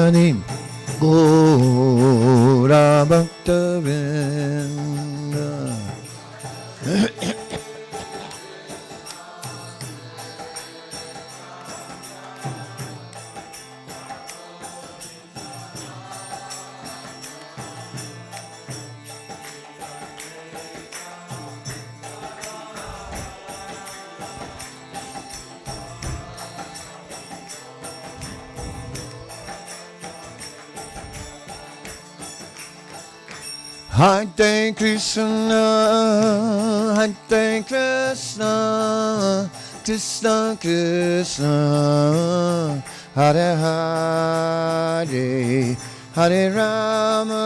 Hari Gora Bhakta-vrinda. Hare Krishna, Hare Krishna, Krishna Krishna, Hare Hare, Hare Rama,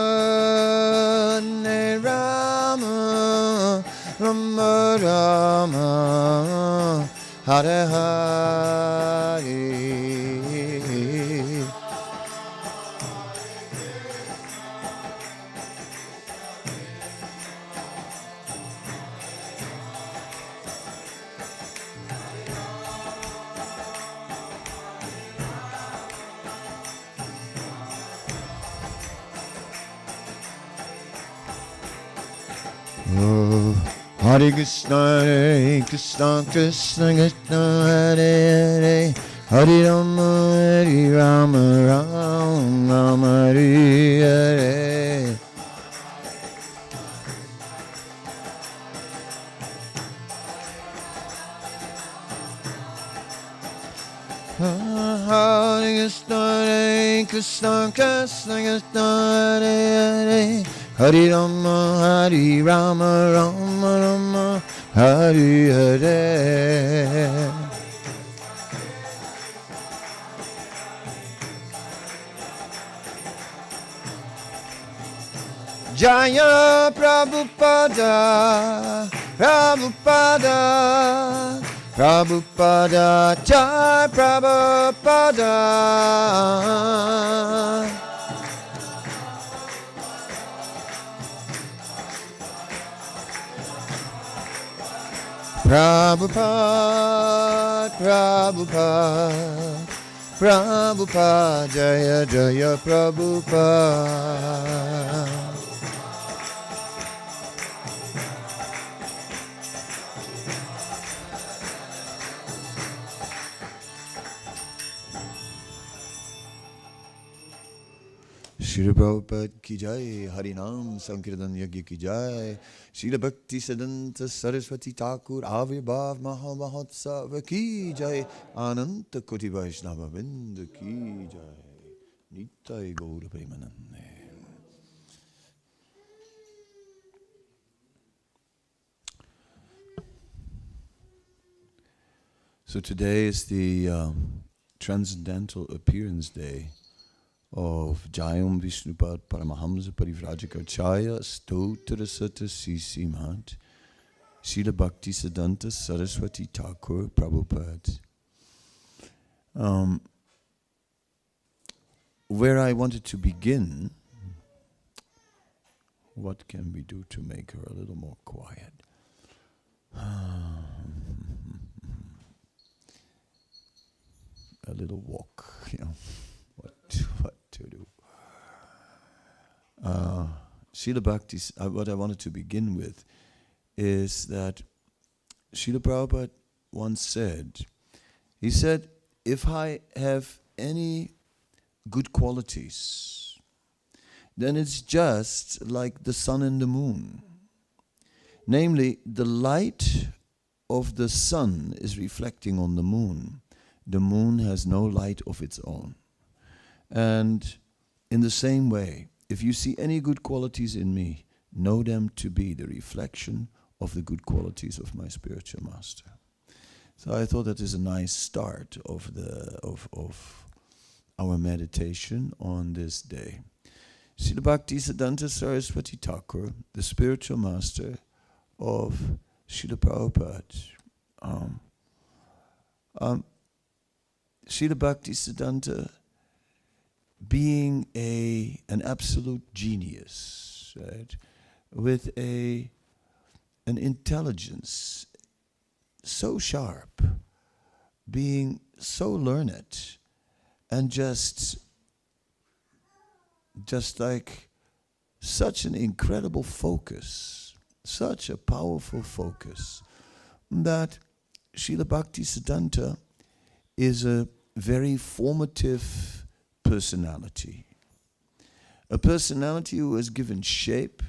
Hare Rama, Rama Rama, Hare Hare. Hare Krishna, Krishna Krishna, Hare Hare, Hare Rama, Hare Rama, Rama Rama, Hare Hare. Hare Krishna, Krishna Krishna, Hare Hare, Hare Rama, Hare Rama, Rama Rama, Hare Hare. Jaya Prabhupada, Prabhupada, Prabhupada, Jai Prabhupada. Prabhupada, Prabhupada, Prabhupada, Jaya Jaya Prabhupada. Srila Prabhupada ki jai, Harinam Sankirtan Yagya ki jai, Srila Bhaktisiddhānta Sarasvatī Thakur Avirbhav Mahamahotsav ki jai, Ananta Koti Vaishnava Vrinda ki jai, Nitai Gaura Premanande. So today is the Transcendental Appearance Day of Jayam Vishnupad Paramahamsa Parivrajaka Stotra Sata Sisimat Srila Bhaktisiddhānta Sarasvatī Thakur Prabhupada. Where I wanted to begin, what can we do to make her a little more quiet? A little walk, you know, what to do. Srila Bhakti, what I wanted to begin with is that Srila Prabhupada once said, he said, if I have any good qualities, then it's just like the sun and the moon. Namely, the light of the sun is reflecting on the moon. The moon has no light of its own. And in the same way, if you see any good qualities in me, know them to be the reflection of the good qualities of my spiritual master. So I thought that is a nice start of our meditation on this day. Srila Bhaktisiddhānta Sarasvatī Thakur, the spiritual master of Srila Prabhupada. Srila Bhaktisiddhānta, being an absolute genius, right, with an intelligence so sharp, being so learned, and just just like such an incredible focus, such a powerful focus, that Srila Bhaktisiddhānta is a very formative personality. A personality who has given shape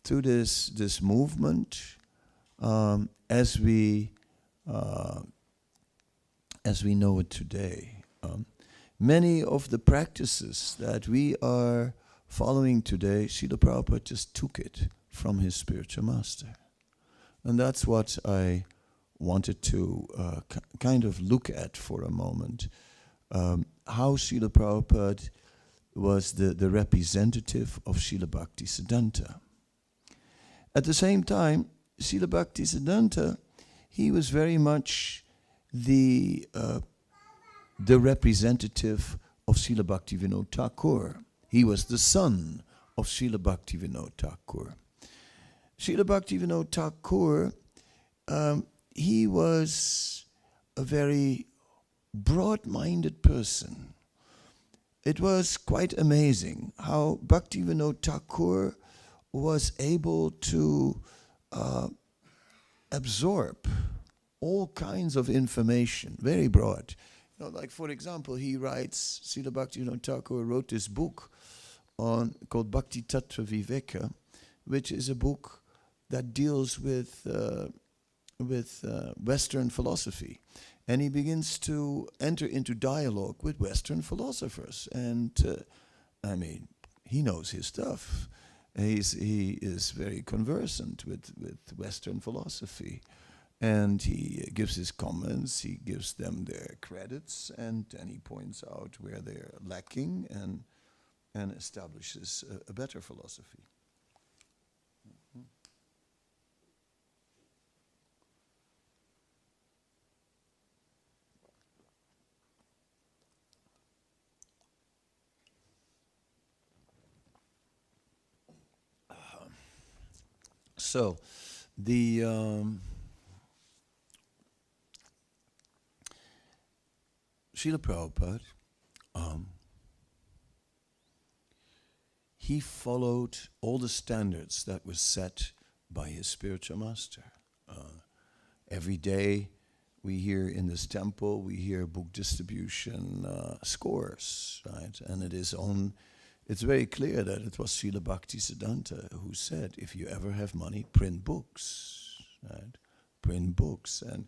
to this movement as we know it today. Many of the practices that we are following today, Srila Prabhupada just took it from his spiritual master. And that's what I wanted to kind of look at for a moment. How Srila Prabhupada was the representative of Srila Bhaktisiddhānta. At the same time, Srila Bhaktisiddhānta, he was very much the representative of Srila Bhaktivinoda Thakur. He was the son of Srila Bhaktivinoda Thakur. Srila Bhaktivinoda Thakur, he was a very broad-minded person. It was quite amazing how Bhaktivinoda Thakur was able to absorb all kinds of information, very broad. You know, like for example, he writes, Srila Bhaktivinoda Thakur wrote this book called Bhakti Tattva Viveka, which is a book that deals with Western philosophy. And he begins to enter into dialogue with Western philosophers. And I mean, he knows his stuff. He is very conversant with Western philosophy. And he gives his comments, he gives them their credits, and then he points out where they're lacking and establishes a better philosophy. So, the Srila Prabhupada, he followed all the standards that were set by his spiritual master. Every day we hear in this temple, we hear book distribution scores, right? And it's very clear that it was Srila Bhaktisiddhānta who said, if you ever have money, print books, right? Print books. And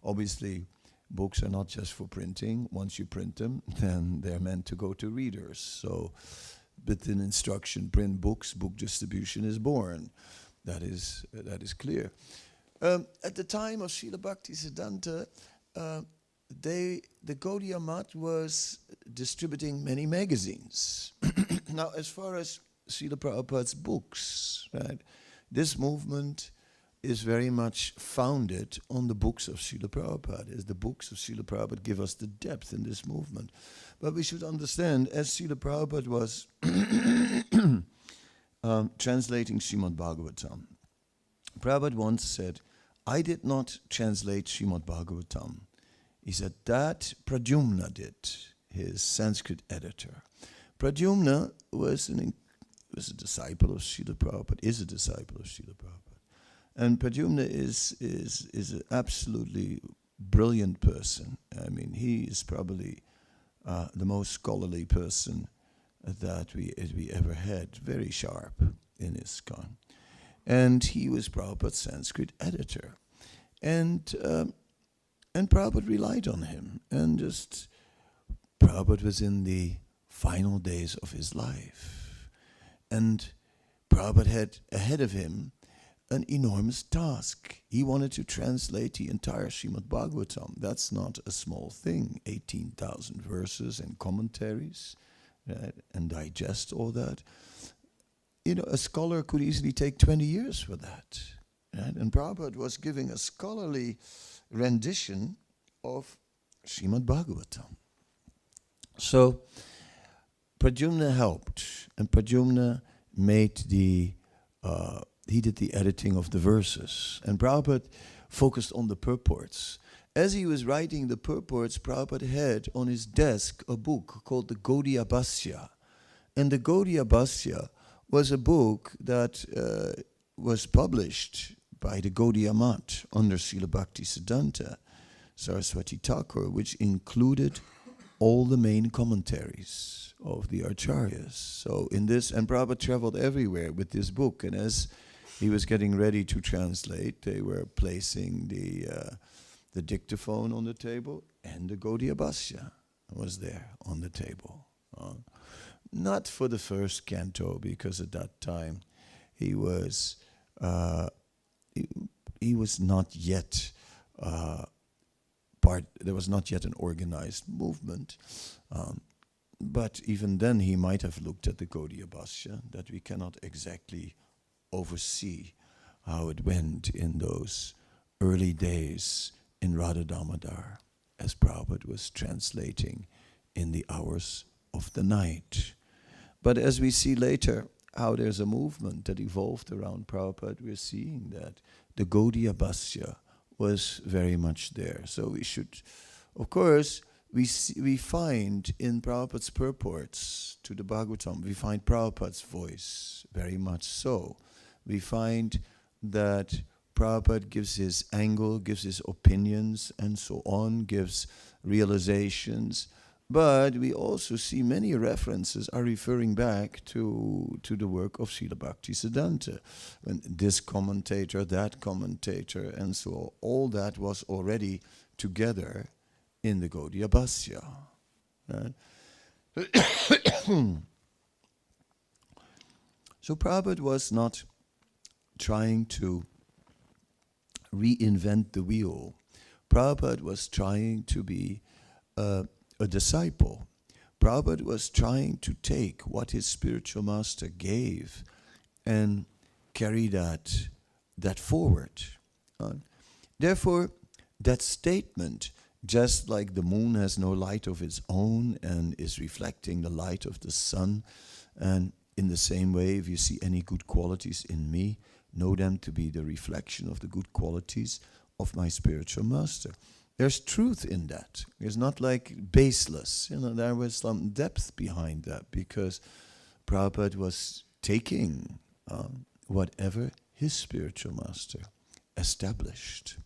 obviously, books are not just for printing. Once you print them, then they're meant to go to readers. So, with an instruction, print books, book distribution is born. That is clear. At the time of Srila Bhaktisiddhānta, the Gaudiya Math was distributing many magazines. Now, as far as Srila Prabhupada's books, right, this movement is very much founded on the books of Srila Prabhupada, as the books of Srila Prabhupada give us the depth in this movement. But we should understand, as Srila Prabhupada was translating Srimad Bhagavatam, Prabhupada once said, I did not translate Srimad Bhagavatam. He said that Pradyumna did, his Sanskrit editor. Pradyumna was a disciple of Srila Prabhupada, is a disciple of Srila Prabhupada. And Pradyumna is an absolutely brilliant person. I mean, he is probably the most scholarly person that we ever had, very sharp in ISKCON. And he was Prabhupada's Sanskrit editor. And Prabhupada relied on him. And just Prabhupada was in the final days of his life. And Prabhupada had ahead of him an enormous task. He wanted to translate the entire Srimad Bhagavatam. That's not a small thing. 18,000 verses and commentaries, right? And digest all that. You know, a scholar could easily take 20 years for that. Right? And Prabhupada was giving a scholarly rendition of Srimad Bhagavatam. So Pradyumna helped, and Pradyumna made he did the editing of the verses. And Prabhupada focused on the purports. As he was writing the purports, Prabhupada had on his desk a book called the Gaudiya Bhasya. And the Gaudiya Bhasya was a book that was published by the Gaudiya Math under Srila Bhaktisiddhānta Sarasvatī Thakur, which included all the main commentaries of the Acharyas. So in this, and Prabhupada traveled everywhere with this book, and as he was getting ready to translate, they were placing the dictaphone on the table, and the Gaudiya Bhasya was there on the table. Not for the first canto, because at that time he was not yet there was not yet an organized movement. But even then he might have looked at the Gaudiya Bhasya, that we cannot exactly oversee how it went in those early days in Radha Damodar, as Prabhupada was translating in the hours of the night. But as we see later how there's a movement that evolved around Prabhupada, we're seeing that the Gaudiya Bhasya was very much there. So we should, of course, we find in Prabhupada's purports to the Bhagavatam, we find Prabhupada's voice, very much so. We find that Prabhupada gives his angle, gives his opinions, and so on, gives realizations. But we also see many references are referring back to the work of Srila Bhaktisiddhānta. When this commentator, that commentator, and so on, all that was already together in the Gaudiya Bhasya. Right? So Prabhupada was not trying to reinvent the wheel. Prabhupada was trying to be a disciple. Prabhupada was trying to take what his spiritual master gave and carry that forward. Therefore, that statement, just like the moon has no light of its own and is reflecting the light of the sun, and in the same way, if you see any good qualities in me, know them to be the reflection of the good qualities of my spiritual master. There's truth in that. It's not like baseless. There was some depth behind that, because Prabhupada was taking whatever his spiritual master established.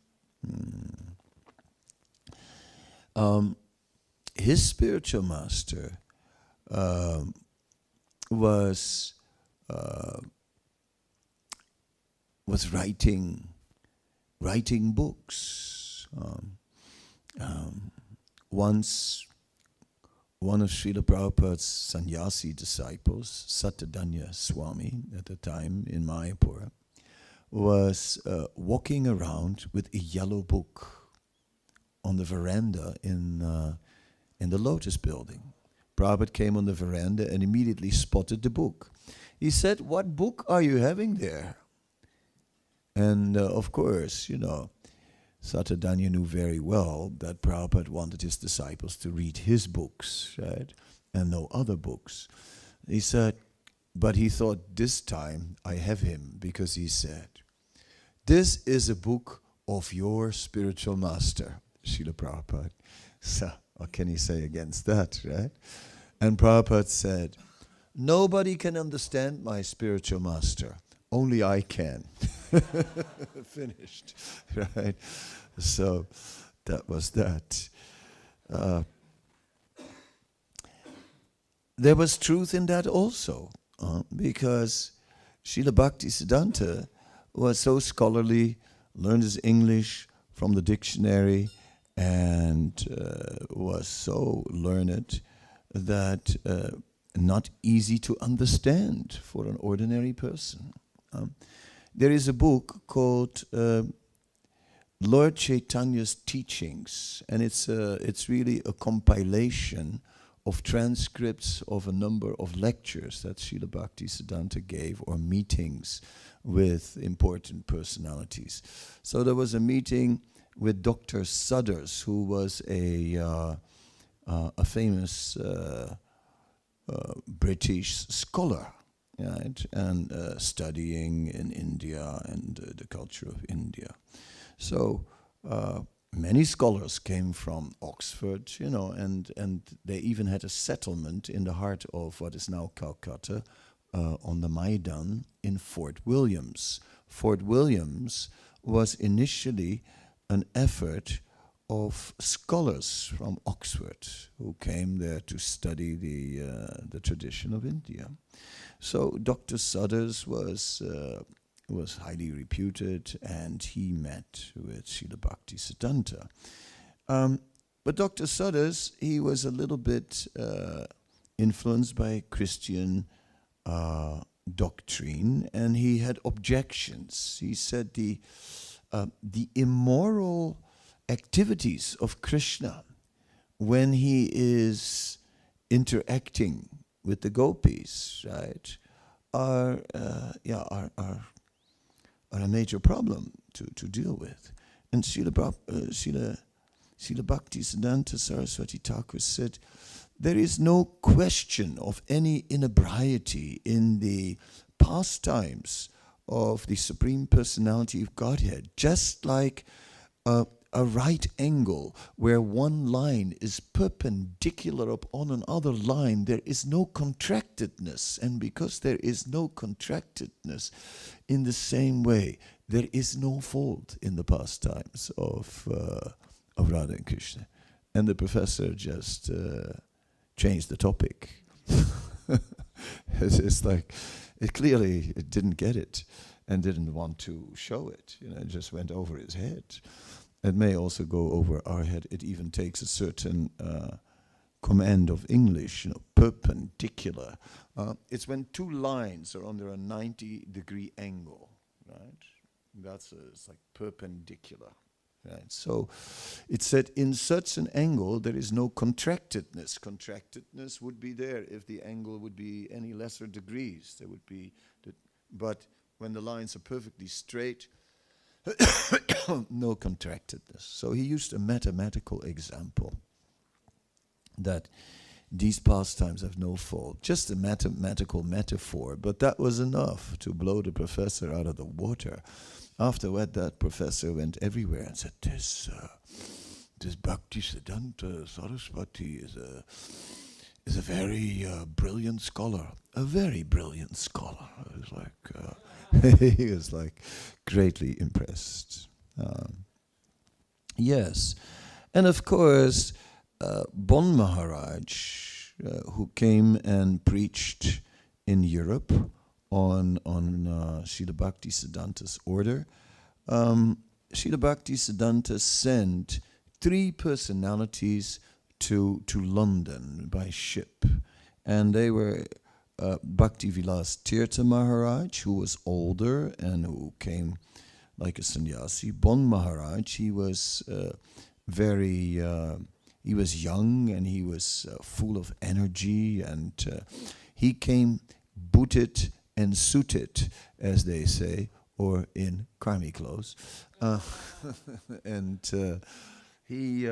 His spiritual master was writing books. Once, one of Srila Prabhupada's sannyasi disciples, Satadanya Swami, at the time in Mayapura, was walking around with a yellow book on the veranda in the Lotus building. Prabhupada came on the veranda and immediately spotted the book. He said, "What book are you having there?" And of course, Satadanya knew very well that Prabhupada wanted his disciples to read his books, right? And no other books. He said, but he thought, this time I have him, because he said, "This is a book of your spiritual master, Srila Prabhupada." So, what can he say against that, right? And Prabhupada said, "Nobody can understand my spiritual master. Only I can." Finished, right? So that was that. There was truth in that also, because Srila Bhaktisiddhānta was so scholarly, learned his English from the dictionary, and was so learned that not easy to understand for an ordinary person. There is a book called Lord Chaitanya's Teachings, and it's really a compilation of transcripts of a number of lectures that Srila Bhaktisiddhānta gave, or meetings with important personalities. So there was a meeting with Dr. Sudders, who was a famous British scholar, right, and studying in India and the culture of India. So many scholars came from Oxford, and they even had a settlement in the heart of what is now Calcutta, on the Maidan in Fort Williams. Fort Williams was initially an effort of scholars from Oxford who came there to study the tradition of India. So Dr. Sudders was highly reputed, and he met with Srila Bhaktisiddhānta. But Dr. Sudders, he was a little bit influenced by Christian doctrine, and he had objections. He said the immoral activities of Krishna when he is interacting with the gopis, right, are a major problem to deal with. And Srila Bhaktisiddhānta Sarasvatī Thakur said, there is no question of any inebriety in the pastimes of the Supreme Personality of Godhead, just like a right angle where one line is perpendicular upon another line, there is no contractedness. And because there is no contractedness, in the same way, there is no fault in the pastimes of Radha and Krishna. And the professor just changed the topic. It's like, it clearly didn't get it and didn't want to show it. It just went over his head. It may also go over our head. It even takes a certain command of English, perpendicular. It's when two lines are under a 90-degree angle, right? It's like perpendicular, right? So it said in such an angle there is no contractedness. Contractedness would be there if the angle would be any lesser degrees. There would be, but when the lines are perfectly straight, no contractedness. So he used a mathematical example that these pastimes have no fault. Just a mathematical metaphor, but that was enough to blow the professor out of the water. After that professor went everywhere and said, this Bhaktisiddhānta Sarasvatī is a very brilliant scholar. A very brilliant scholar. It was like, he was like greatly impressed. Yes. And of course, Bon Maharaj, who came and preached in Europe on Srila Bhaktisiddhānta's order, Srila Bhaktisiddhānta sent 3 personalities to London by ship. And they were Bhaktivilas Tirtha Maharaj, who was older and who came like a sannyasi. Bon Maharaj, he was he was young and he was full of energy, and he came booted and suited, as they say, or in crimy clothes. And he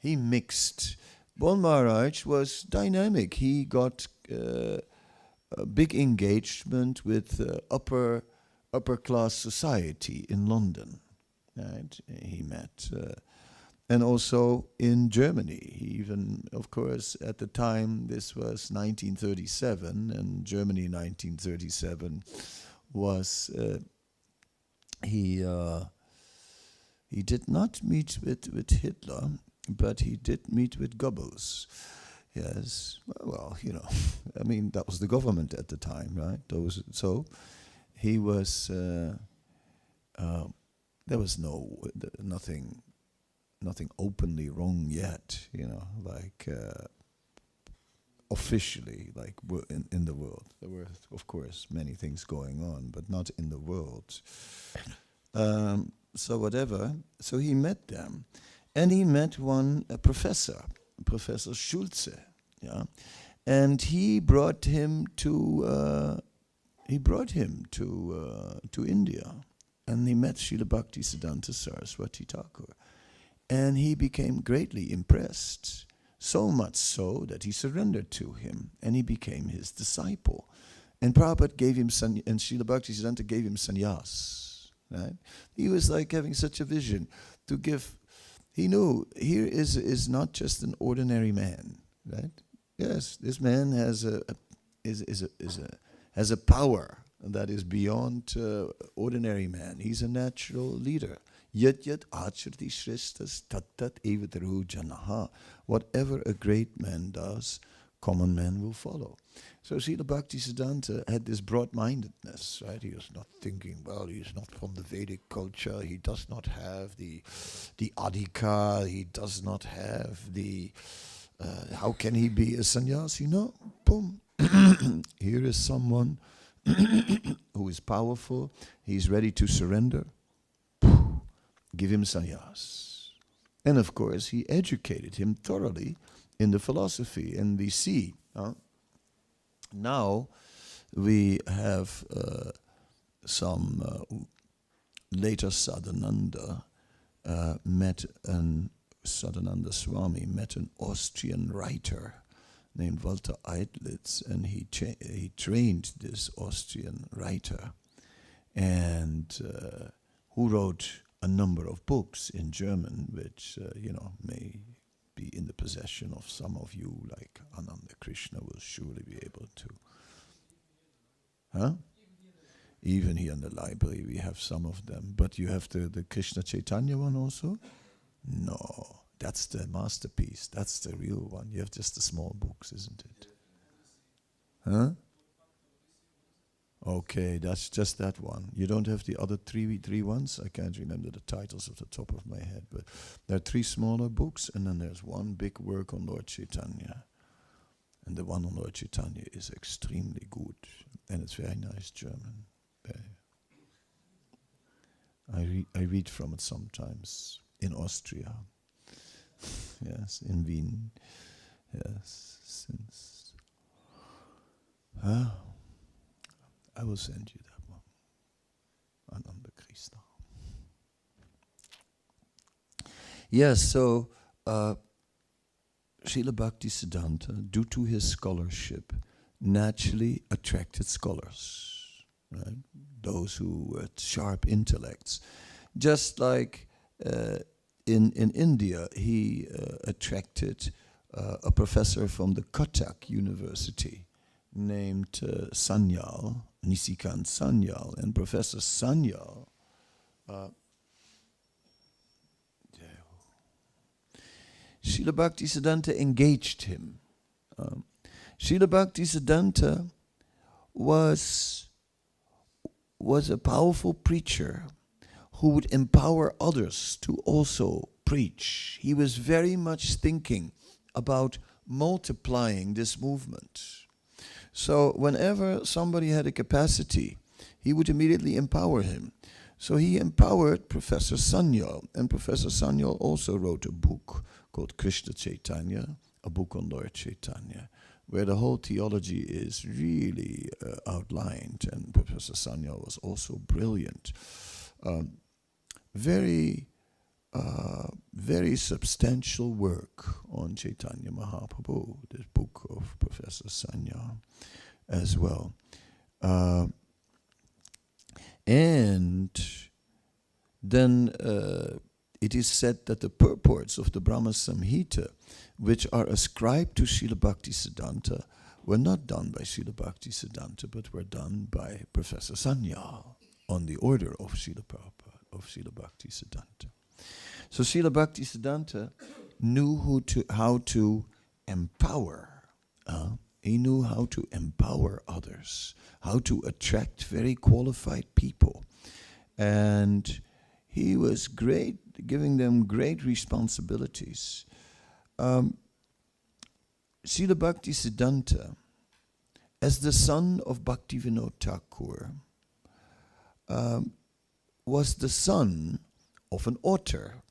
mixed. Bon Maharaj was dynamic. He got a big engagement with upper class society in London. Right? He met, and also in Germany. He even, of course, at the time, this was 1937, and Germany 1937 was, he did not meet with Hitler, but he did meet with Goebbels. Yes, well, I mean, that was the government at the time, right? So he was, there was nothing openly wrong yet, like officially, like in the world. There were, of course, many things going on, but not in the world. So whatever. So he met them, and he met a professor, Professor Schulze, yeah, and he brought him to India, and he met Srila Bhaktisiddhānta Sarasvatī Thakur. And he became greatly impressed, so much so that he surrendered to him, and he became his disciple. And Prabhupada gave him, and Srila Bhaktisiddhānta gave him sannyas. Right? He was like having such a vision to give he knew here is not just an ordinary man, right? Yes, this man has a power that is beyond ordinary man. He's a natural leader. Yat yat acharti shreshtas tat tat evataru janaha. Whatever a great man does, common man will follow. So Srila Bhaktisiddhānta had this broad-mindedness, right? He was not thinking, well, he's not from the Vedic culture, he does not have the adhikar, he does not have the, how can he be a sannyasi? No, boom. Here is someone who is powerful, he's ready to surrender. Give him sannyas. And of course, he educated him thoroughly in the philosophy, and we see now we have some later Sadhananda Sadhananda Swami met an Austrian writer named Walter Eidlitz, and he trained this Austrian writer, and who wrote a number of books in German, which may be in the possession of some of you, like Ananda Krishna will surely be able to. Huh? Even here in the library we have some of them. But you have the Krishna Caitanya one also? No, that's the masterpiece. That's the real one. You have just the small books, isn't it? Huh? Okay, that's just that one. You don't have the other three ones? I can't remember the titles off the top of my head, but there are 3 smaller books, and then there's one big work on Lord Caitanya. And the one on Lord Caitanya is extremely good, and it's very nice German. I read from it sometimes in Austria. Yes, in Wien. Yes, since... I will send you that one. Ananda Krishna. Yes, so Srila Bhaktisiddhānta, due to his scholarship, naturally attracted scholars, right? Those who had sharp intellects. Just like in India, he attracted a professor from the Cuttack University named Sanyal, Nisikant Sanyal, and Professor Sanyal Srila Bhaktisiddhānta engaged him. Srila Bhaktisiddhānta was a powerful preacher who would empower others to also preach. He was very much thinking about multiplying this movement. So whenever somebody had a capacity, he would immediately empower him. So he empowered Professor Sanyal, and Professor Sanyal also wrote a book called Krishna Caitanya, a book on Lord Caitanya, where the whole theology is really outlined, and Professor Sanyal was also brilliant. Very substantial work on Chaitanya Mahaprabhu, this book of Professor Sanyal as well. And then it is said that the purports of the Brahma Samhita, which are ascribed to Srila Bhaktisiddhānta, were not done by Srila Bhaktisiddhānta, but were done by Professor Sanyal on the order of Srila Prabhupada, of Srila Bhaktisiddhānta. So Srila Bhaktisiddhānta knew how to empower. He knew how to empower others, how to attract very qualified people. And he was great, giving them great responsibilities. Srila Bhaktisiddhānta, as the son of Bhaktivinoda Thakur, was the son of an author,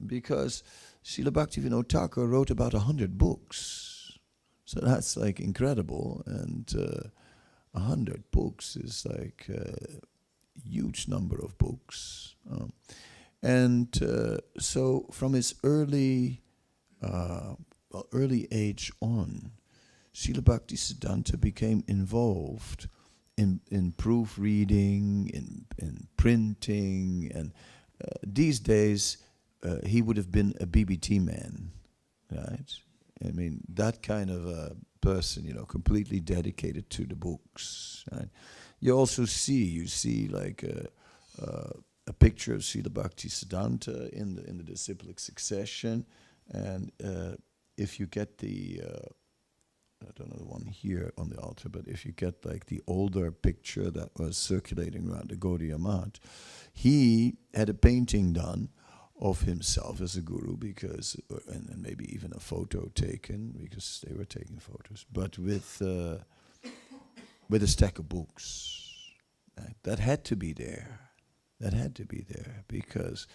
because Srila Bhaktivinoda Thakur wrote about 100 books. So that's like incredible, and 100 books is like a huge number of books. So from his early age on, Srila Bhaktisiddhānta became involved in proofreading, in printing, and these days he would have been a BBT man, right? I mean, that kind of a person, completely dedicated to the books. Right? You also see like a picture of Srila Bhaktisiddhānta in the disciplic succession, and if you get the I don't know the one here on the altar, but if you get like the older picture that was circulating around the Gaudiya Math, he had a painting done of himself as a guru, because, and maybe even a photo taken, because they were taking photos, but with a stack of books. Right? That had to be there. That had to be there, because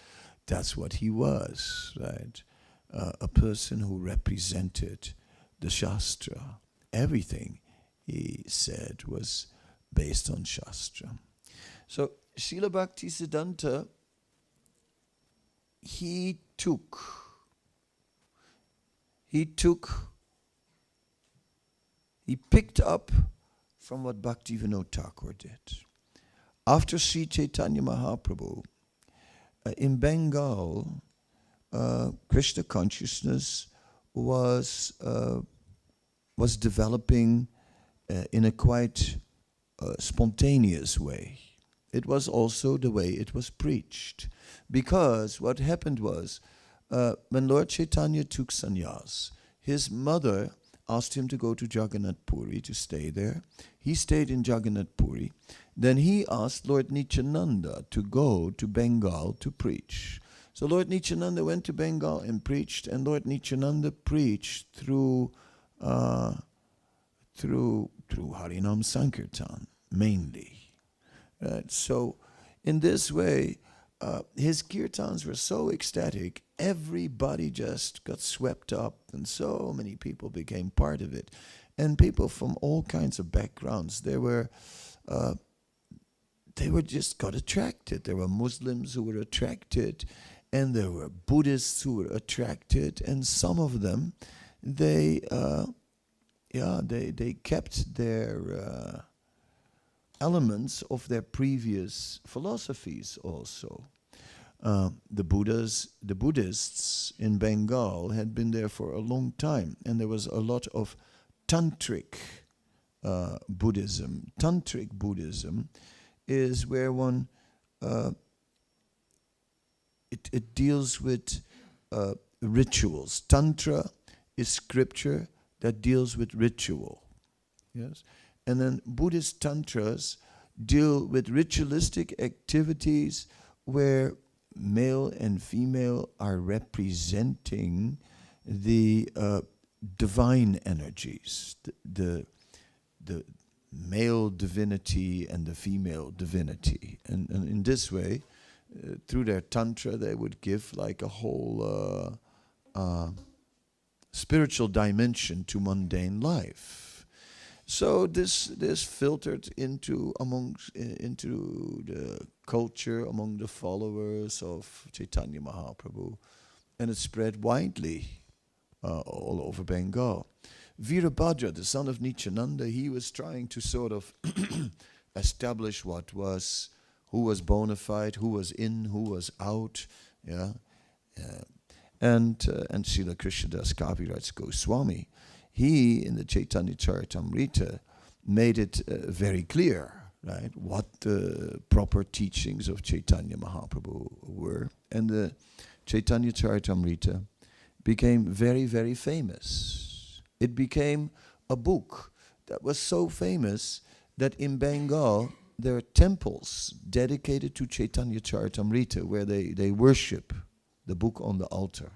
that's what he was, right? A person who represented the Shastra. Everything he said was based on Shastra. So Srila Bhaktisiddhānta, he picked up from what Bhaktivinoda Thakur did. After Sri Caitanya Mahaprabhu, in Bengal, Krishna consciousness was developing in a quite spontaneous way. It was also the way it was preached. Because what happened was, when Lord Chaitanya took sannyas, his mother asked him to go to Jagannath Puri to stay there. He stayed in Jagannath Puri. Then he asked Lord Nityananda to go to Bengal to preach. So Lord Nityananda went to Bengal and preached, and Lord Nityananda preached through Harinam Sankirtan mainly. So in this way, his kirtans were so ecstatic, everybody just got swept up, and so many people became part of it. And people from all kinds of backgrounds, they were just got attracted. There were Muslims who were attracted, and there were Buddhists who were attracted, and some of them, they kept their elements of their previous philosophies also. The Buddhists in Bengal had been there for a long time, and there was a lot of tantric Buddhism. Tantric Buddhism is where one it deals with rituals. Tantra is scripture that deals with ritual. Yes. And then Buddhist tantras deal with ritualistic activities where male and female are representing the divine energies, the male divinity and the female divinity. And in this way, through their tantra, they would give like a whole spiritual dimension to mundane life. So this filtered into the culture among the followers of Chaitanya Mahaprabhu, and it spread widely all over Bengal. Virabhadra, the son of Nityananda, he was trying to sort of establish who was bona fide, who was in, who was out, yeah, and Srila Krishnadas Kaviraj Gosvāmī, he in the Chaitanya Charitamrita made it very clear, right, what the proper teachings of Chaitanya Mahaprabhu were, and the Chaitanya Charitamrita became very, very famous. It became a book that was so famous that in Bengal there are temples dedicated to Chaitanya Charitamrita where they worship the book on the altar.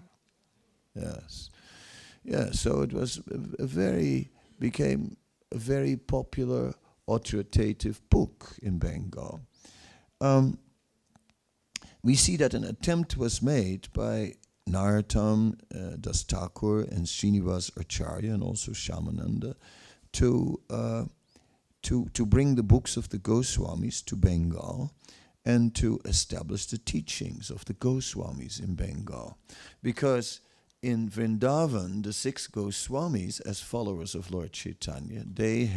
Yes. Yeah, so it was became a very popular authoritative book in Bengal. We see that an attempt was made by Narottam Das Thakur and Srinivas Acharya and also Shyamananda to bring the books of the Goswāmīs to Bengal and to establish the teachings of the Goswāmīs in Bengal. Because in Vrindavan, the 6 Goswāmīs, as followers of Lord Chaitanya, they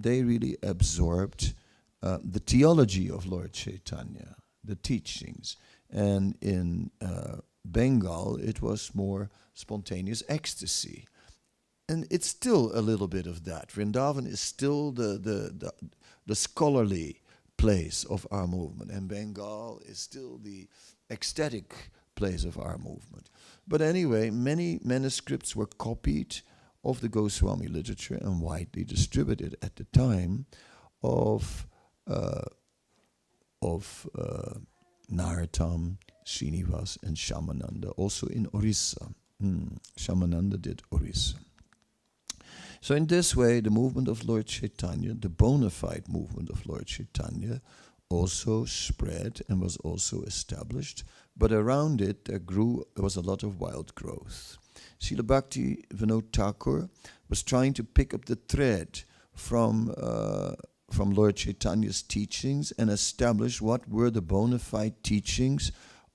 really absorbed the theology of Lord Chaitanya, the teachings, And in Bengal, it was more spontaneous ecstasy. And it's still a little bit of that. Vrindavan is still the scholarly place of our movement, and Bengal is still the ecstatic place of our movement. But anyway, many manuscripts were copied of the Gosvāmī literature and widely distributed at the time of Narottam, Srinivas, and Shamananda, also in Orissa. Shamananda did Orissa. So in this way, the movement of Lord Caitanya, the bona fide movement of Lord Caitanya, also spread and was also established. But around it, there was a lot of wild growth. Srila Bhaktivinoda Thakur was trying to pick up the thread from Lord Chaitanya's teachings and establish what were the bona fide teachings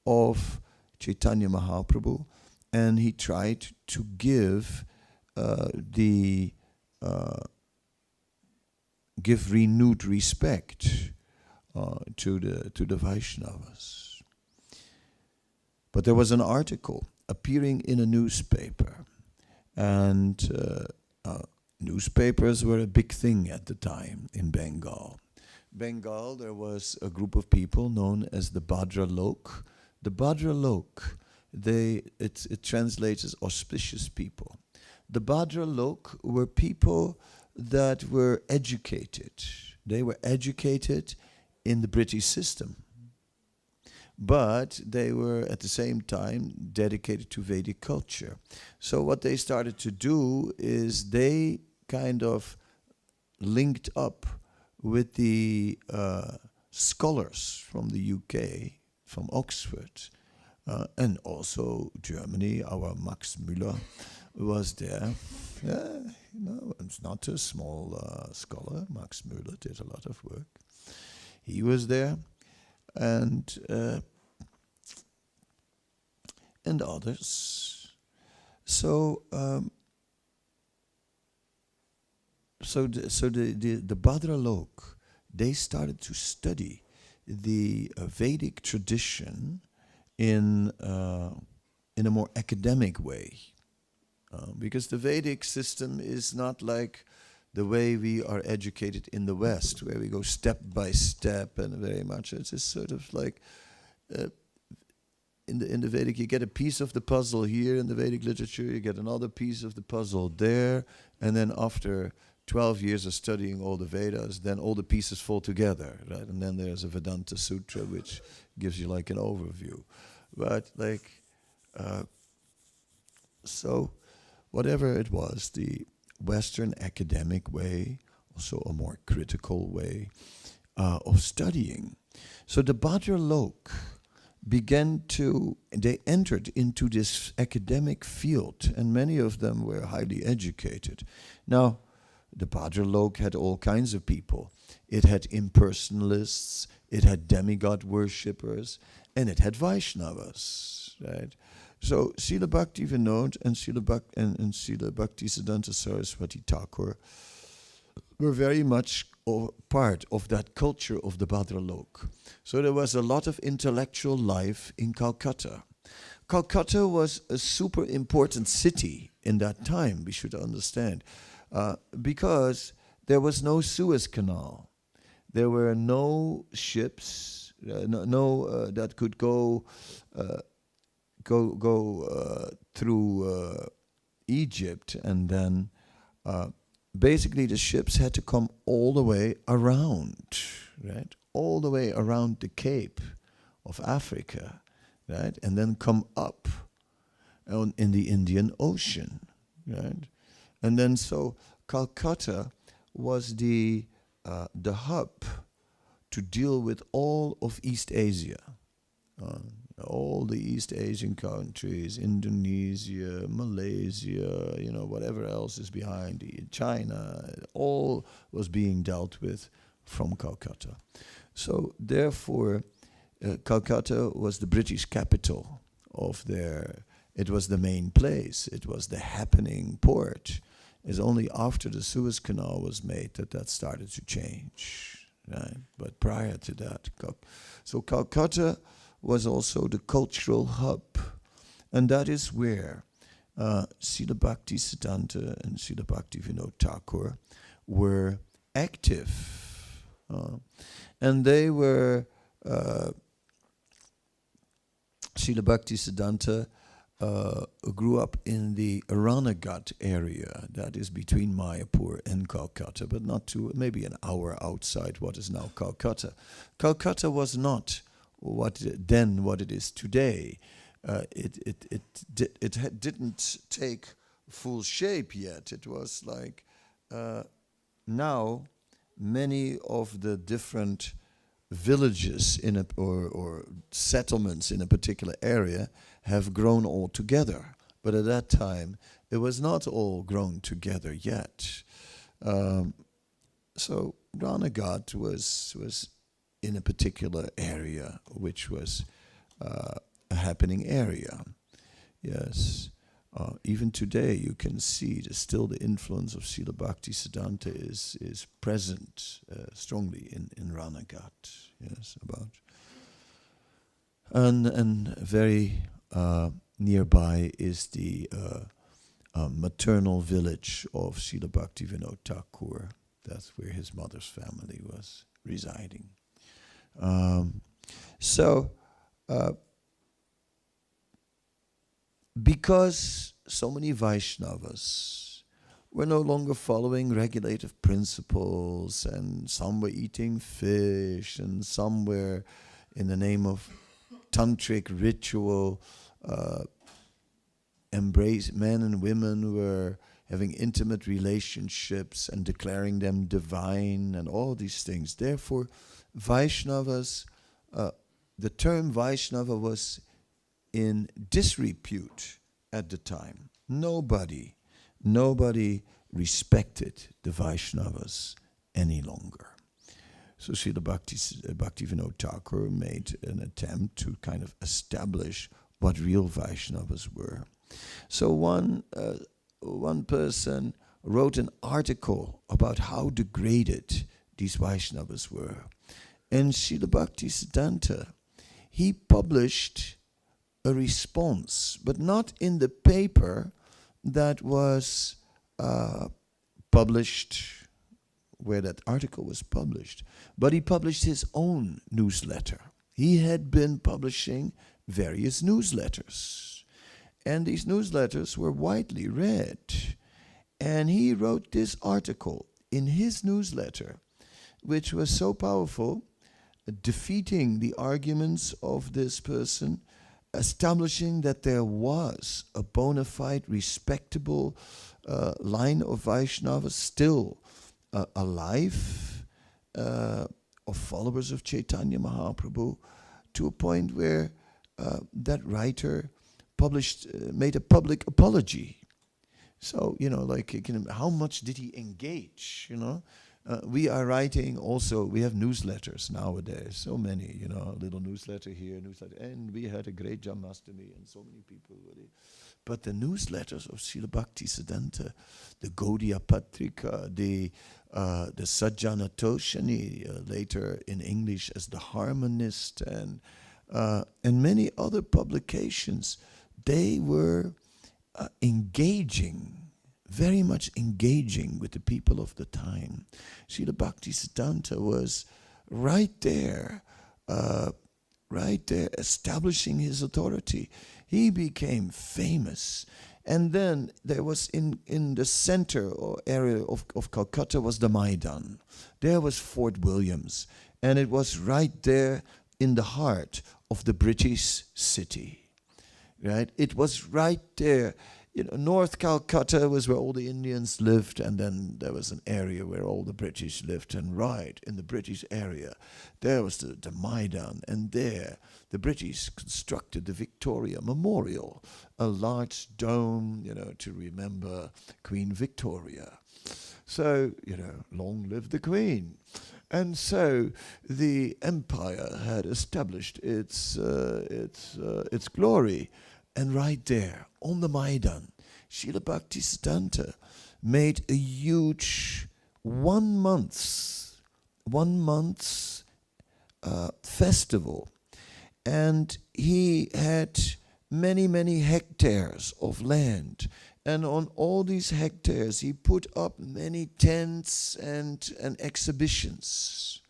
of Chaitanya Mahaprabhu. And he tried to give give renewed respect to the Vaishnavas. But there was an article appearing in a newspaper, and newspapers were a big thing at the time in Bengal. Bengal, there was a group of people known as the Bhadralok. The Bhadralok, it translates as auspicious people. The Bhadralok were people that were educated. They were educated in the British system. But they were at the same time dedicated to Vedic culture. So what they started to do is they kind of linked up with the scholars from the UK, from Oxford, and also Germany. Our Max Müller was there. Yeah, it's not a small scholar. Max Müller did a lot of work. He was there, and others. So the Bhadralok, they started to study the Vedic tradition in a more academic way. Because the Vedic system is not like the way we are educated in the West, where we go step by step and very much. It's just sort of like in the Vedic, you get a piece of the puzzle here in the Vedic literature, you get another piece of the puzzle there, and then after 12 years of studying all the Vedas, then all the pieces fall together, right? And then there's a Vedanta Sutra, which gives you like an overview. But like, so whatever it was, the Western academic way, also a more critical way of studying. So the Bhadralok they entered into this academic field, and many of them were highly educated. Now, the Bhadralok had all kinds of people. It had impersonalists, it had demigod worshippers, and it had Vaishnavas, right? So Srila Bhaktivinoda and Srila Bhaktisiddhānta Sarasvatī Thakur were very much part of that culture of the Bhadralok. So there was a lot of intellectual life in Calcutta. Calcutta was a super important city in that time, we should understand, because there was no Suez Canal. There were no ships, that could go through Egypt, and then basically the ships had to come all the way around, right? All the way around the Cape of Africa, right? And then come up in the Indian Ocean, right? And then so Calcutta was the hub to deal with all of East Asia. All the East Asian countries, Indonesia, Malaysia, whatever else is behind, China, all was being dealt with from Calcutta. So therefore, Calcutta was the British capital it was the main place, it was the happening port. It's only after the Suez Canal was made that started to change, right? But prior to that, so Calcutta was also the cultural hub. And that is where Srila Bhaktisiddhānta and Srila Bhaktivinoda Thakur were active. And they were, Srila Bhaktisiddhānta grew up in the Ranaghat area, that is between Mayapur and Calcutta, but not too, maybe an hour outside what is now Calcutta. Calcutta was not what it is today. It didn't take full shape yet. It was like now many of the different villages in a, or settlements in a particular area have grown all together. But at that time, it was not all grown together yet. So Ranaghat was in a particular area, which was a happening area. Yes. Even today, you can see still the influence of Srila Bhaktisiddhānta is present strongly in Ranaghat. Yes, about and very nearby is the maternal village of Srila Bhaktivinoda Thakur. That's where his mother's family was residing. Because so many Vaishnavas were no longer following regulative principles, and some were eating fish, and some were, in the name of tantric ritual, embrace men and women were having intimate relationships and declaring them divine and all these things. Therefore, Vaishnavas, the term Vaishnava was in disrepute at the time. Nobody respected the Vaishnavas any longer. So Srila Bhaktivinoda Thakur made an attempt to kind of establish what real Vaishnavas were. So one person wrote an article about how degraded these Vaishnavas were. And Srila Bhaktisiddhānta, he published a response, but not in the paper that was published, where that article was published, but he published his own newsletter. He had been publishing various newsletters, and these newsletters were widely read. And he wrote this article in his newsletter, which was so powerful, defeating the arguments of this person, establishing that there was a bona fide, respectable line of Vaishnavas still alive, of followers of Caitanya Mahaprabhu, to a point where that writer made a public apology. So, how much did he engage, we are writing also, we have newsletters nowadays, so many, a little newsletter here, newsletter, and we had a great Janmashtami and so many people really. But the newsletters of Srila Bhaktisiddhānta, the Gaudiya Patrika, the Sajjana Toshani, later in English as the Harmonist, and many other publications, they were engaging, very much engaging with the people of the time. Srila Bhaktisiddhānta was right there, establishing his authority. He became famous. And then there was in the center or area of Calcutta was the Maidan. There was Fort Williams. And it was right there in the heart of the British city. Right? It was right there. North Calcutta was where all the Indians lived, and then there was an area where all the British lived, and right in the British area, there was the Maidan, and there the British constructed the Victoria Memorial, a large dome, to remember Queen Victoria. So, long live the Queen. And so the empire had established its glory. And right there, on the Maidan, Srila Bhaktisiddhānta made a huge one month festival. And he had many, many hectares of land. And on all these hectares, he put up many tents and exhibitions.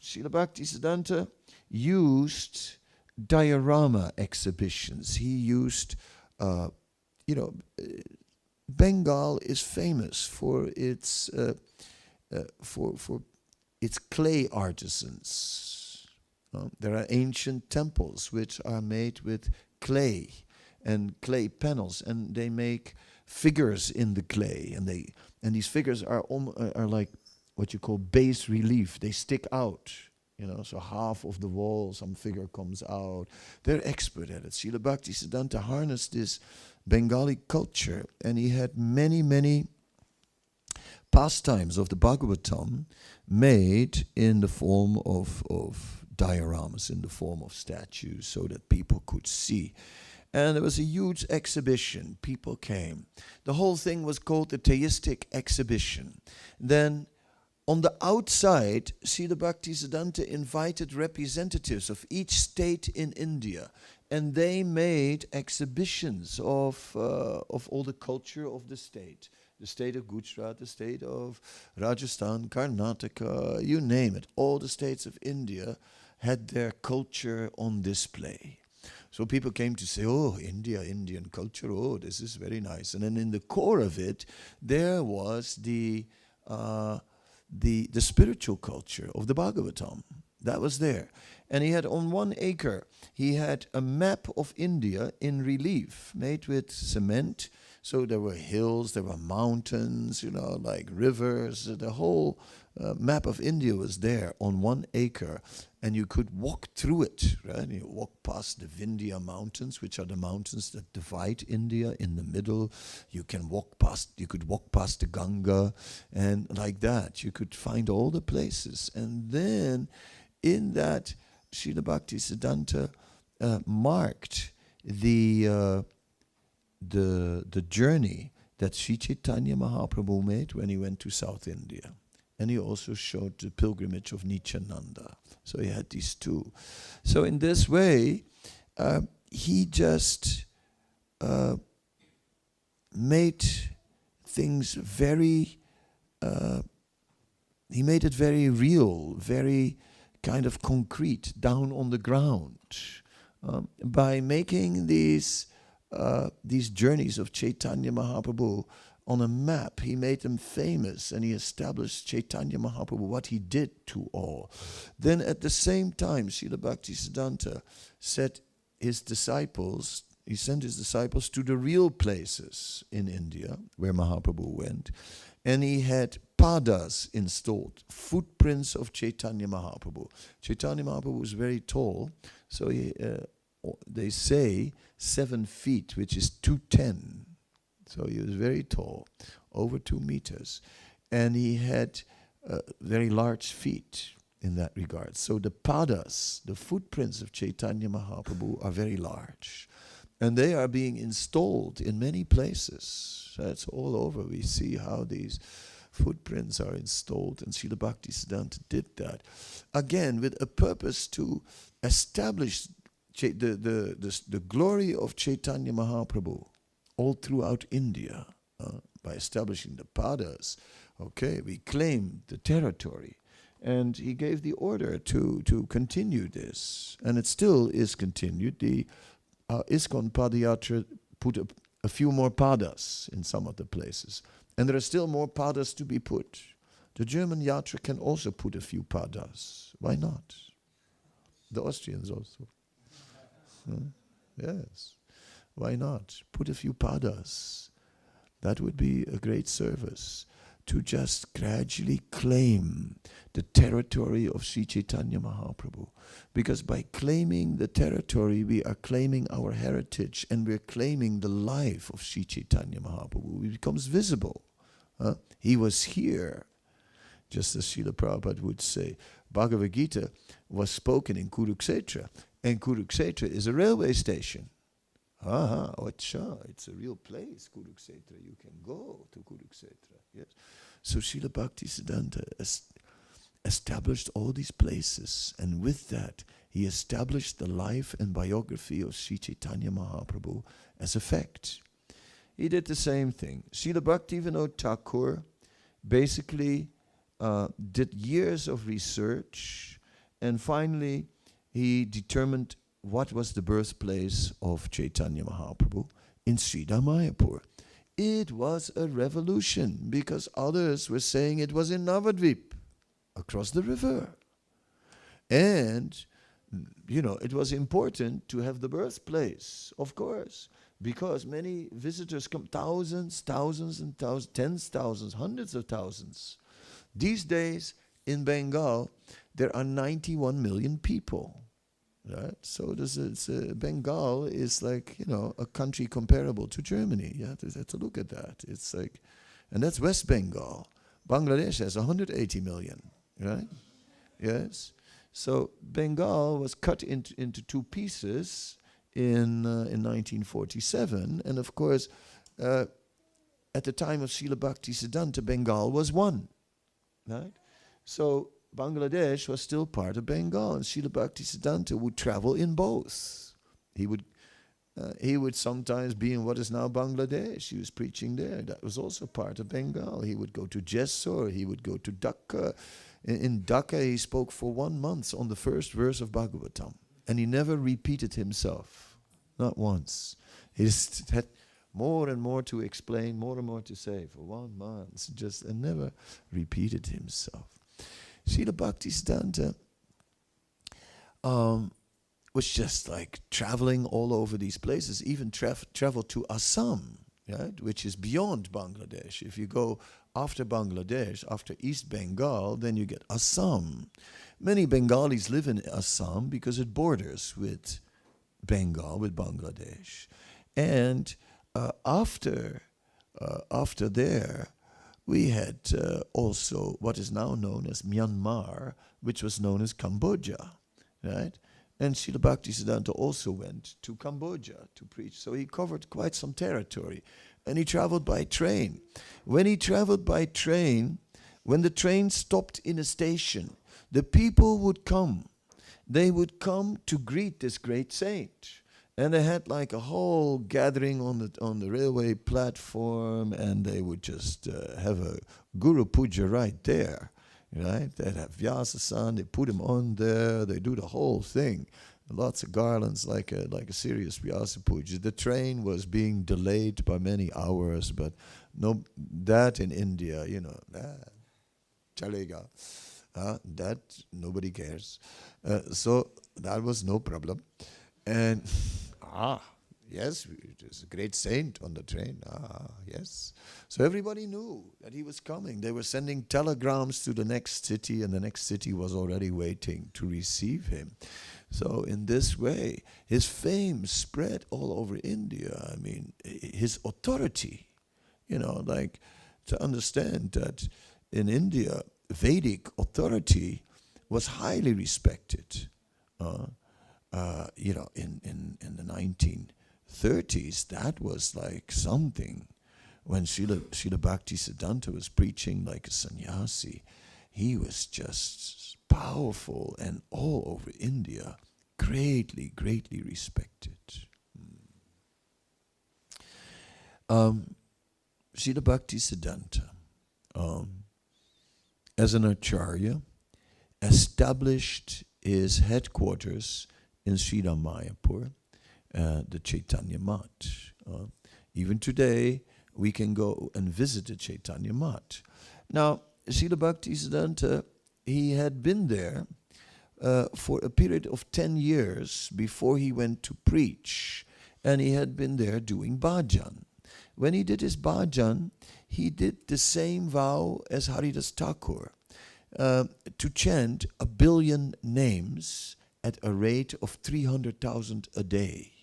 Srila Bhaktisiddhānta used diorama exhibitions. He used, Bengal is famous for its for its clay artisans. There are ancient temples which are made with clay and clay panels, and they make figures in the clay, and these figures are like what you call bas relief. They stick out, so half of the wall, some figure comes out. They're expert at it. Srila Bhaktisiddhānta harnessed this Bengali culture, and he had many, many pastimes of the Bhagavatam made in the form of dioramas, in the form of statues, so that people could see. And there was a huge exhibition. People came. The whole thing was called the Theistic Exhibition. Then on the outside, Srila Bhaktisiddhānta invited representatives of each state in India, and they made exhibitions of all the culture of the state. The state of Gujarat, the state of Rajasthan, Karnataka, you name it. All the states of India had their culture on display. So people came to say, oh, India, Indian culture, oh, this is very nice. And then in the core of it, there was the spiritual culture of the Bhagavatam. That was there. And he had on 1 acre, he had a map of India in relief, made with cement. So there were hills, there were mountains, like rivers. The whole map of India was there on 1 acre. And you could walk through it, right? You walk past the Vindhya mountains, which are the mountains that divide India in the middle. You could walk past the Ganga, and like that. You could find all the places. And then in that, Srila Bhaktisiddhānta marked the journey that Sri Caitanya Mahaprabhu made when he went to South India. And he also showed the pilgrimage of Nityananda. So he had these two. So in this way, he just made things very, he made it very real, very kind of concrete, down on the ground, by making these journeys of Caitanya Mahaprabhu on a map. He made them famous, and he established Caitanya Mahaprabhu, what he did to all. Then at the same time, Srila Bhaktisiddhānta sent his disciples to the real places in India where Mahaprabhu went, and he had padas installed, footprints of Caitanya Mahaprabhu. Caitanya Mahaprabhu was very tall, so they say 7 feet, which is 210. So he was very tall, over 2 meters. And he had very large feet in that regard. So the padas, the footprints of Caitanya Mahaprabhu, are very large. And they are being installed in many places. That's all over. We see how these footprints are installed, and Srila Bhaktisiddhānta did that. Again, with a purpose to establish the glory of Caitanya Mahaprabhu all throughout India, by establishing the padas. Okay, we claimed the territory, and he gave the order to continue this, and it still is continued. The ISKCON Padayatra put a few more padas in some of the places, and there are still more padas to be put. The German Yatra can also put a few padas. Why not? The Austrians also. Yes. Why not? Put a few padas. That would be a great service, to just gradually claim the territory of Sri Caitanya Mahaprabhu. Because by claiming the territory, we are claiming our heritage, and we're claiming the life of Sri Caitanya Mahaprabhu. It becomes visible. He was here. Just as Srila Prabhupada would say, Bhagavad Gita was spoken in Kurukshetra, and Kurukshetra is a railway station. It's a real place, Kurukshetra. You can go to Kurukshetra. Yes. So Srila Bhaktisiddhānta established all these places, and with that, he established the life and biography of Sri Caitanya Mahaprabhu as a fact. He did the same thing. Srila Bhaktivinoda Thakur basically did years of research, and finally he determined what was the birthplace of Caitanya Mahaprabhu in Sridhar Mayapur. It was a revolution because others were saying it was in Navadvip, across the river. And, it was important to have the birthplace, of course, because many visitors come, thousands and thousands, tens of thousands, hundreds of thousands. These days in Bengal, there are 91 million people. Right? So Bengal is like, a country comparable to Germany. You have to look at that. It's like, and that's West Bengal. Bangladesh has 180 million, right? Yes. So Bengal was cut into two pieces in 1947. And of course, at the time of Srila Bhaktisiddhānta, Bengal was one, right? So Bangladesh was still part of Bengal, and Srila Bhaktisiddhānta would travel in both. He would sometimes be in what is now Bangladesh. He was preaching there. That was also part of Bengal. He would go to Jessore. He would go to Dhaka. In Dhaka, he spoke for 1 month on the first verse of Bhagavatam, and he never repeated himself, not once. He just had more and more to explain, more and more to say for 1 month, and never repeated himself. Srila Bhaktisiddhānta was just like traveling all over these places, even traveled to Assam, right, which is beyond Bangladesh. If you go after Bangladesh, after East Bengal, then you get Assam. Many Bengalis live in Assam because it borders with Bengal, with Bangladesh. And after there, we had also what is now known as Myanmar, which was known as Cambodia, right? And Srila Bhaktisiddhānta also went to Cambodia to preach. So he covered quite some territory. And he traveled by train. When he traveled by train, when the train stopped in a station, the people would come. They would come to greet this great saint. And they had like a whole gathering on the railway platform, and they would just have a Guru Puja right there, right? They'd have Vyasa-san, they put him on there, they do the whole thing. Lots of garlands, like a serious Vyasa Puja. The train was being delayed by many hours, but no, that in India, chalega, that nobody cares. So that was no problem. And, yes, there's a great saint on the train. Yes. So everybody knew that he was coming. They were sending telegrams to the next city, and the next city was already waiting to receive him. So in this way, his fame spread all over India. I mean, his authority, like to understand that in India, Vedic authority was highly respected. In the 1930s, that was like something. When Srila Bhaktisiddhānta was preaching like a sannyasi, he was just powerful and all over India, greatly, greatly respected. Srila Bhaktisiddhānta, as an acharya, established his headquarters in Sridhar Mayapur, the Caitanya Mat. Even today, we can go and visit the Caitanya Mat. Now, Srila Bhaktisiddhānta, he had been there for a period of 10 years before he went to preach, and he had been there doing bhajan. When he did his bhajan, he did the same vow as Haridas Thakur, to chant 1 billion names at a rate of 300,000 a day,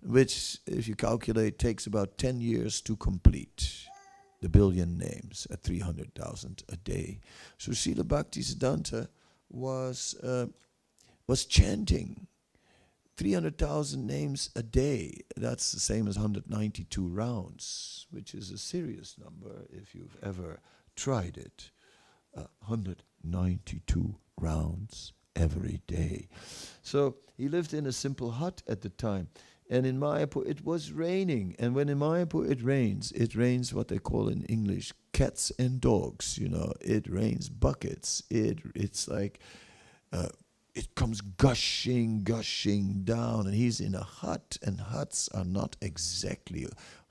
which, if you calculate, takes about 10 years to complete the 1 billion names at 300,000 a day. So Srila Bhaktisiddhānta was chanting 300,000 names a day. That's the same as 192 rounds, which is a serious number if you've ever tried it. 192 rounds every day. So he lived in a simple hut at the time. And in Mayapur it was raining. And when in Mayapur it rains what they call in English cats and dogs. It rains buckets. It's like it comes gushing down. And he's in a hut, and huts are not exactly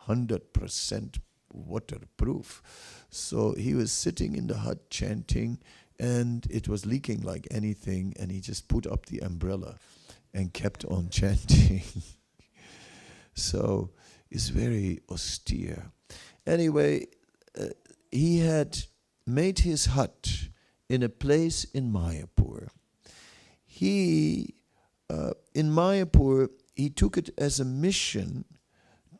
100% waterproof. So he was sitting in the hut chanting, and it was leaking like anything, and he just put up the umbrella and kept on chanting. So it's very austere. Anyway, he had made his hut in a place in Mayapur. In Mayapur, he took it as a mission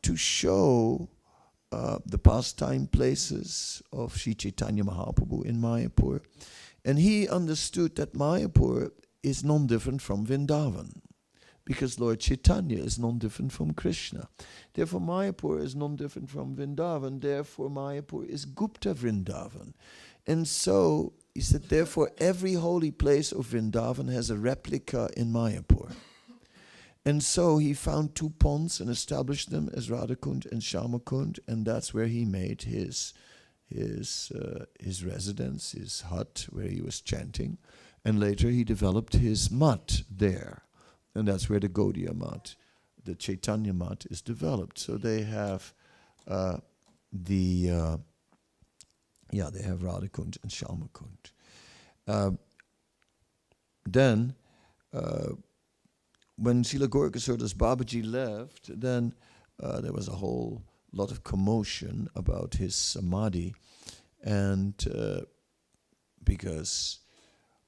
to show the pastime places of Sri Caitanya Mahaprabhu in Mayapur. And he understood that Mayapur is non-different from Vrindavan, because Lord Chaitanya is non-different from Krishna. Therefore, Mayapur is non-different from Vrindavan. Therefore, Mayapur is Gupta Vrindavan. And so, he said, therefore, every holy place of Vrindavan has a replica in Mayapur. And so, he found 2 ponds and established them as Radhakund and Shyamakund, and that's where he made his residence, his hut, where he was chanting. And later, he developed his mat there. And that's where the Gaudiya mat, the Chaitanya mat, is developed. So they have they have Radhakund and Shyamakund. Then, when Srila Gaurkasuradas Babaji left, then there was a whole lot of commotion about his samadhi, and because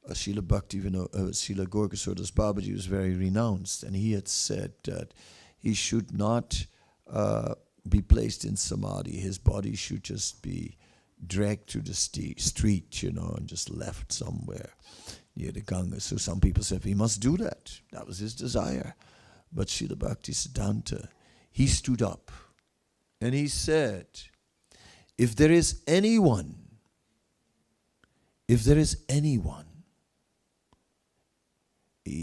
Srila Gaurkasuradas Babaji was very renounced, and he had said that he should not be placed in samadhi. His body should just be dragged to the street, and just left somewhere near the Ganga. So some people said he must do that. That was his desire. But Srila Bhaktisiddhānta, he stood up and he said, if there is anyone, he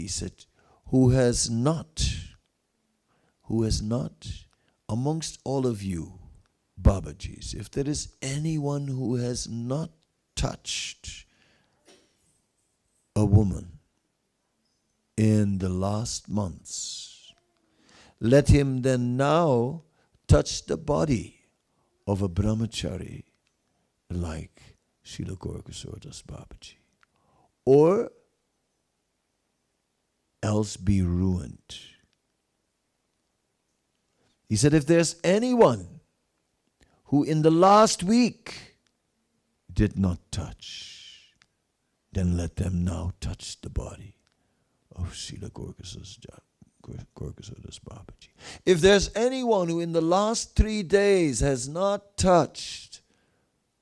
said, who has not, amongst all of you, Babajis, if there is anyone who has not touched a woman in the last months, let him then now touch the body of a brahmachari like Srila Gaurkasuradas Babaji, or else be ruined. He said, if there's anyone who in the last week did not touch, then let them now touch the body of Srila Gaurkasuradas Babaji. If there's anyone who in the last 3 days has not touched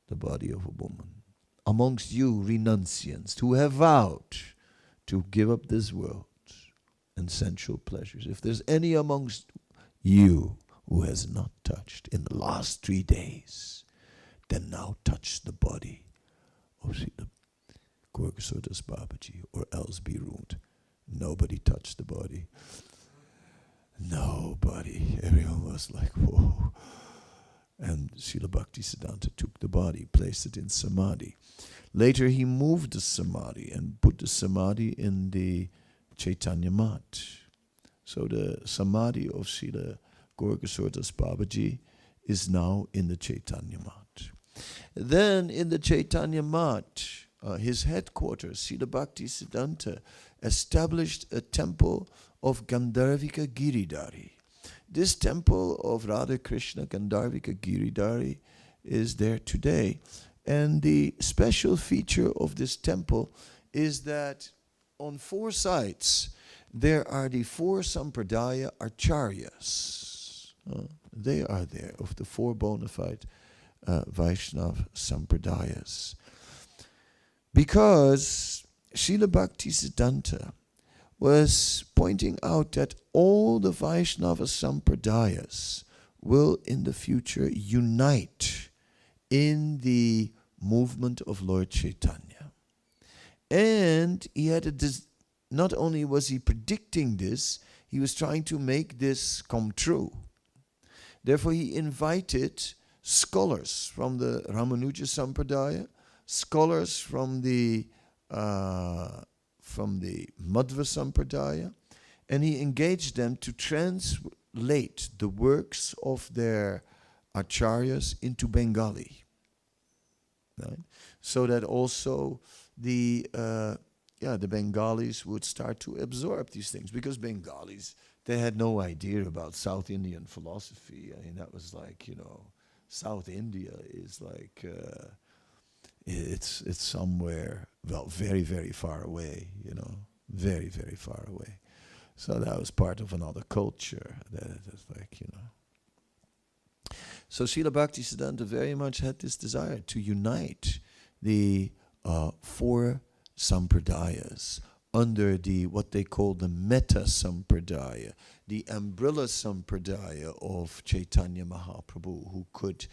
the body of a woman, amongst you renunciants who have vowed to give up this world and sensual pleasures, if there's any amongst you who has not touched in the last 3 days, then now touch the body of Srila Gaurkasuradas Babaji, or else be ruined. Nobody touched the body. Nobody. Everyone was like, whoa. And Srila Bhaktisiddhānta took the body, placed it in samadhi. Later he moved the samadhi and put the samadhi in the Chaitanya mat. So the samadhi of Srila Gaurkasuradas Babaji is now in the Chaitanya mat. Then in the Chaitanya mat, his headquarters, Srila Bhaktisiddhānta, established a temple of Gandharvika Giridhari. This temple of Radha Krishna Gandharvika Giridhari is there today. And the special feature of this temple is that on 4 sides there are the 4 Sampradaya Acharyas. They are there, of the 4 bona fide Vaishnava Sampradayas. Because Srila Bhaktisiddhānta was pointing out that all the Vaishnava Sampradayas will in the future unite in the movement of Lord Chaitanya. And he had not only was he predicting this, he was trying to make this come true. Therefore, he invited scholars from the Ramanuja Sampradaya, scholars from the Madhva Sampradaya, and he engaged them to translate the works of their acharyas into Bengali, right? So that also the Bengalis would start to absorb these things, because Bengalis, they had no idea about South Indian philosophy. I mean, that was like, South India is like, it's somewhere, well, very, very far away, very, very far away. So that was part of another culture. That's like, So Srila Bhaktisiddhānta very much had this desire to unite the four sampradayas under what they call the Metta Sampradaya, the umbrella Sampradaya of Caitanya Mahaprabhu, who could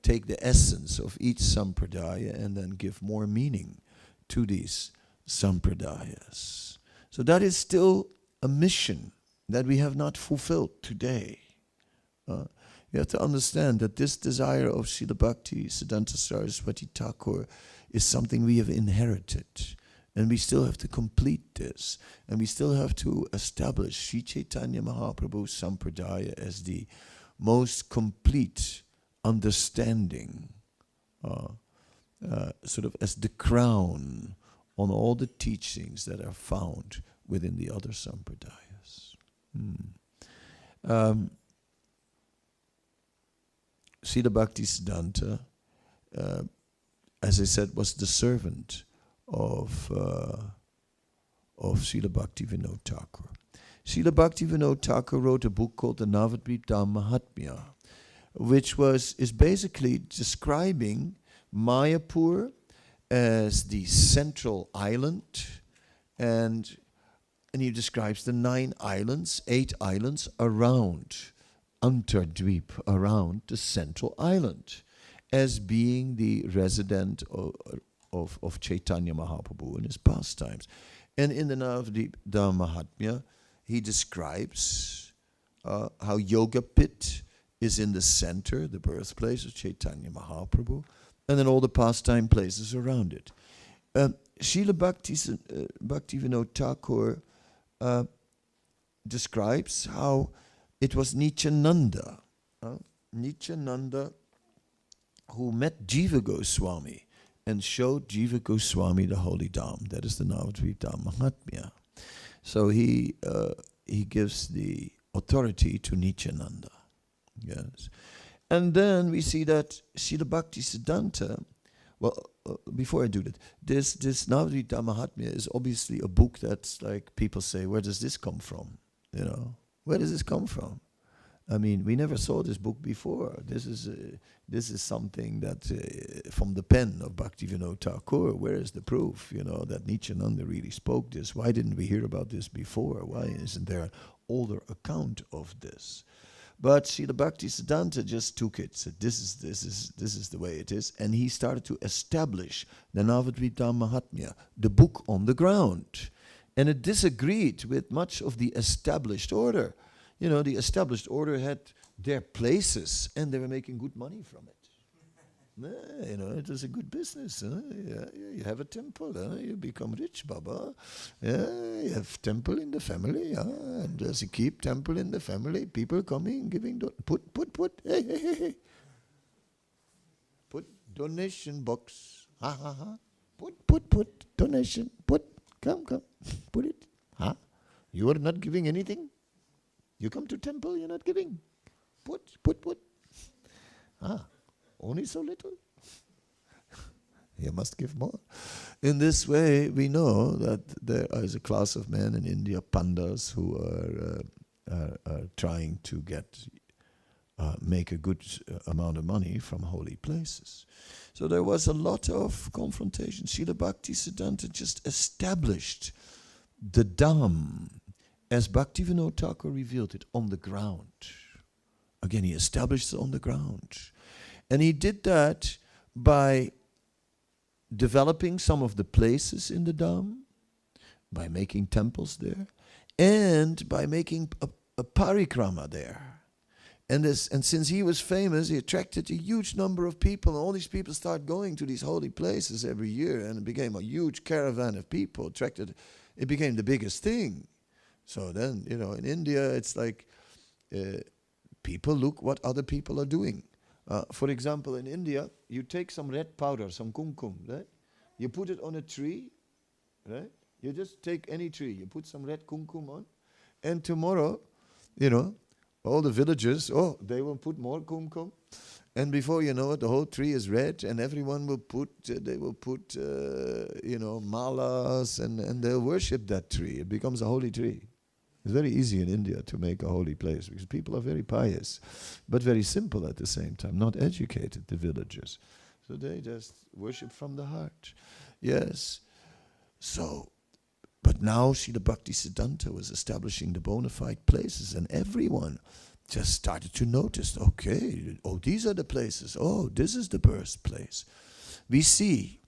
take the essence of each Sampradaya and then give more meaning to these Sampradayas. So that is still a mission that we have not fulfilled today. You have to understand that this desire of Srila Bhaktisiddhānta Sarasvatī Thakur is something we have inherited. And we still have to complete this. And we still have to establish Sri Caitanya Mahaprabhu Sampradaya as the most complete understanding, sort of as the crown on all the teachings that are found within the other Sampradayas. Srila Bhaktisiddhānta, as I said, was the servant of Srila Bhaktivinoda Thakur. Srila Bhaktivinoda Thakur wrote a book called the Navadvip Mahatmya, which is basically describing Mayapur as the central island, and he describes the 8 islands around Antardvip, around the central island, as being the resident of Caitanya Mahaprabhu in his pastimes. And in the Navadvip Mahatmya, he describes how Yoga Pit is in the center, the birthplace of Caitanya Mahaprabhu, and then all the pastime places around it. Srila Bhaktivinoda Thakur describes how it was Nityananda, who met Jiva Gosvāmī and showed Jiva Gosvāmī the holy Dham. That is the Navadvip Mahatmya. So he gives the authority to Nityananda. Yes. And then we see that Srila Bhaktisiddhānta, before I do that, this Navadvip Mahatmya is obviously a book that's like, people say, where does this come from? Where does this come from? I mean, we never saw this book before. This is something that from the pen of Bhaktivinoda Thakur. Where is the proof, that Nityananda really spoke this? Why didn't we hear about this before? Why isn't there an older account of this? But Srila Bhaktisiddhānta just took it, said this is the way it is, and he started to establish the Navadvip Mahatmya, the book on the ground, and it disagreed with much of the established order. The established order had their places, and they were making good money from it. It was a good business. You have a temple, you become rich, Baba. You have temple in the family, and as you keep temple in the family, people coming, giving, put, hey. Put donation box, put, donation, come, put it. You are not giving anything? You come to temple, you're not giving. Put. Only so little. You must give more. In this way, we know that there is a class of men in India, pandas, who are trying to make a good amount of money from holy places. So there was a lot of confrontation. Srila Bhaktisiddhānta just established the Dham, as Bhaktivinoda Thakur revealed it, on the ground. Again, he established it on the ground. And he did that by developing some of the places in the Dham, by making temples there, and by making a parikrama there. And since he was famous, he attracted a huge number of people, and all these people started going to these holy places every year, and it became a huge caravan of people. It became the biggest thing. So then, in India, it's like people look what other people are doing. For example, in India, you take some red powder, some kumkum, right? You put it on a tree, right? You just take any tree, you put some red kumkum on, and tomorrow, all the villagers, they will put more kumkum, and before you know it, the whole tree is red, and everyone will put, malas, and they'll worship that tree. It becomes a holy tree. It's very easy in India to make a holy place because people are very pious, but very simple at the same time, not educated, the villagers. So they just worship from the heart. Yes. So, but now Srila Bhaktisiddhānta was establishing the bona fide places, and everyone just started to notice, these are the places. Oh, this is the birthplace. We see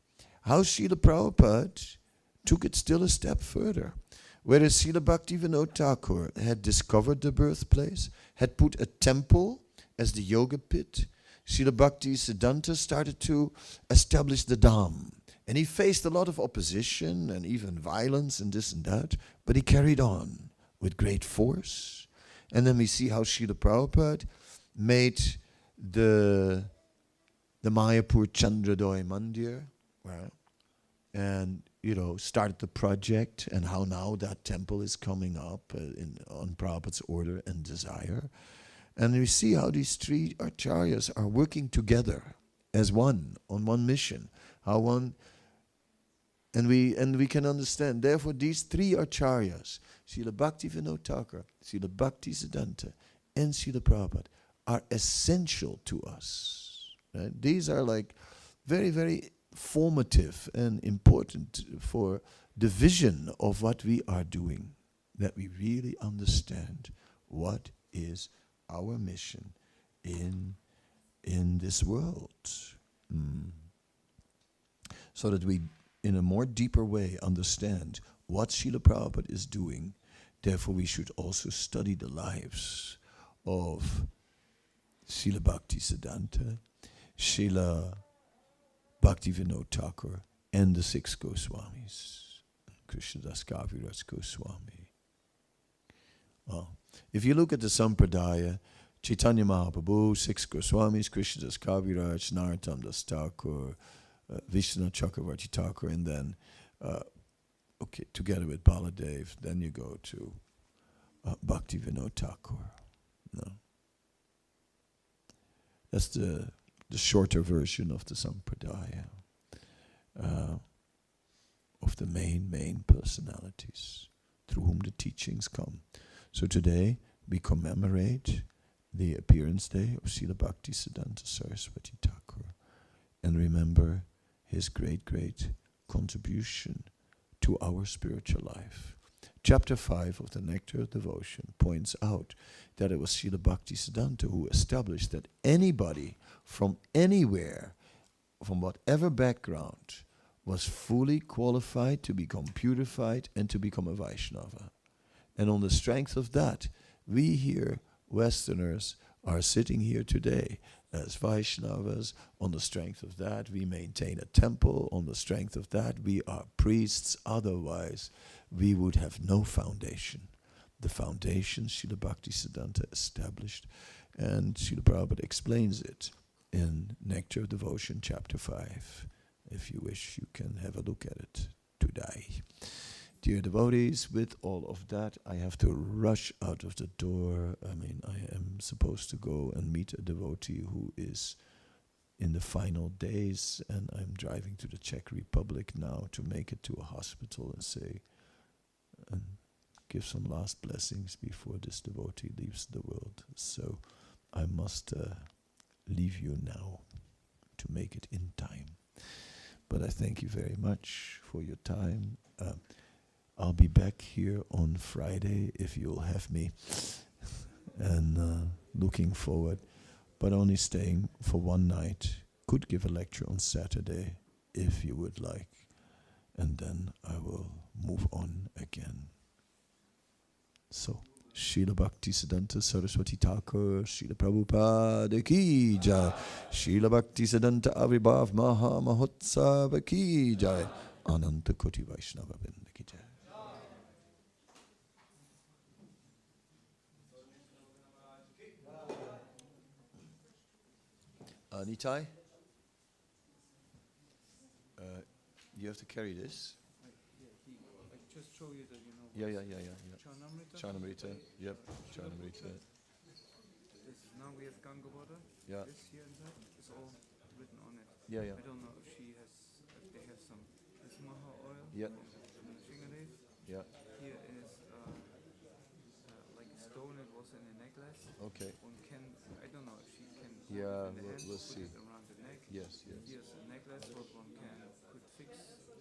how Srila Prabhupada took it still a step further. Whereas Srila Bhaktivinoda Thakur had discovered the birthplace, had put a temple as the yoga pit, Srila Bhaktisiddhānta started to establish the Dham. And he faced a lot of opposition and even violence and this and that, but he carried on with great force. And then we see how Srila Prabhupada made the Mayapur Chandradoy Mandir, right? And started the project, and how now that temple is coming up on Prabhupada's order and desire. And we see how these three acharyas are working together as one, on one mission. And we can understand, therefore these three acharyas, Srila Bhaktivinoda Thakur, Srila Bhaktisiddhānta, and Srila Prabhupada, are essential to us. Right? These are like very, very formative and important for the vision of what we are doing, that we really understand what is our mission in this world. So that we, in a more deeper way, understand what Srila Prabhupada is doing. Therefore, we should also study the lives of Srila Bhaktisiddhānta, Srila Bhaktivinoda Thakur, and the 6 Goswāmis, Krishnadas Kaviraj Gosvāmī. If you look at the Sampradaya, Caitanya Mahaprabhu, 6 Goswāmis, Krishnadas Kaviraj, Narottam Das Thakur, Vishnu Chakravarti Thakur, and then, together with Baladev, then you go to Bhaktivinoda Thakur. No. That's the shorter version of the Sampradaya, of the main personalities through whom the teachings come. So today we commemorate the appearance day of Srila Bhaktisiddhānta Sarasvatī Thakur and remember his great contribution to our spiritual life. Chapter 5 of the Nectar of Devotion points out that it was Srila Bhaktisiddhānta who established that anybody from anywhere, from whatever background, was fully qualified to become purified and to become a Vaishnava. And on the strength of that, we here, Westerners, are sitting here today as Vaishnavas. On the strength of that, we maintain a temple. On the strength of that, we are priests. Otherwise, we would have no foundation. The foundation Srila Bhaktisiddhānta established, and Srila Prabhupada explains it in Nectar of Devotion, Chapter 5. If you wish, you can have a look at it today. Dear devotees, with all of that, I have to rush out of the door. I am supposed to go and meet a devotee who is in the final days, and I'm driving to the Czech Republic now to make it to a hospital and give some last blessings before this devotee leaves the world. So I must leave you now to make it in time. But I thank you very much for your time. I'll be back here on Friday if you'll have me, and looking forward, but only staying for one night. Could give a lecture on Saturday if you would like. and then I will move on again. So, Srila Bhaktisiddhānta Sarasvatī Thakur, Srila Prabhupada ki jai, Srila Bhaktisiddhānta Avibhav Maha Mahotsava ki jai, Ananta Koti Vaishnava Vrinda ki jai. Nitai? You have to carry this. I just show you that Yeah. Charnamrita. Charnamrita. Yep. Charnamrita. Now we have Ganga water. Yeah. This here inside is all written on it. Yeah. I don't know if they have some. This Maha oil. Yeah. From the fingernails. Yeah. Here is like a stone. It was in a necklace. Okay. One can. I don't know if she can. Yeah, hold it in the hand, we'll put see. it around the neck. Yes. Here's a necklace what one could fix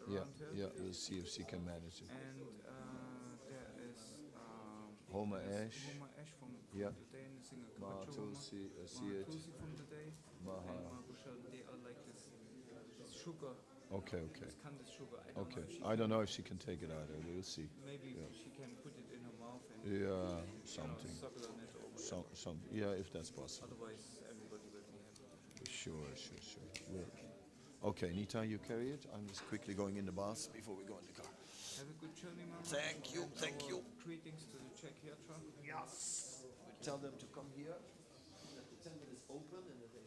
Yeah. around her. Yeah. We'll see if she can manage it. And there is Homa ash. Homa ash from Yeah. the day in the singer Tulsi, Tulsi from the day. Maha. And Mahapusha, they are like this sugar. Okay. This candied sugar. I don't know if she can take it either. We'll see. Maybe she can put it in her mouth and Yeah, something. suckle on it or whatever. Some. Yeah, if that's possible. Otherwise, everybody will be happy. Sure. Okay, Nita, you carry it. I'm just quickly going in the bath before we go in the car. Have a good journey, Mama. Thank you. Greetings to the Czech Yatra. Yes. Tell them to come here, that the temple is open and that they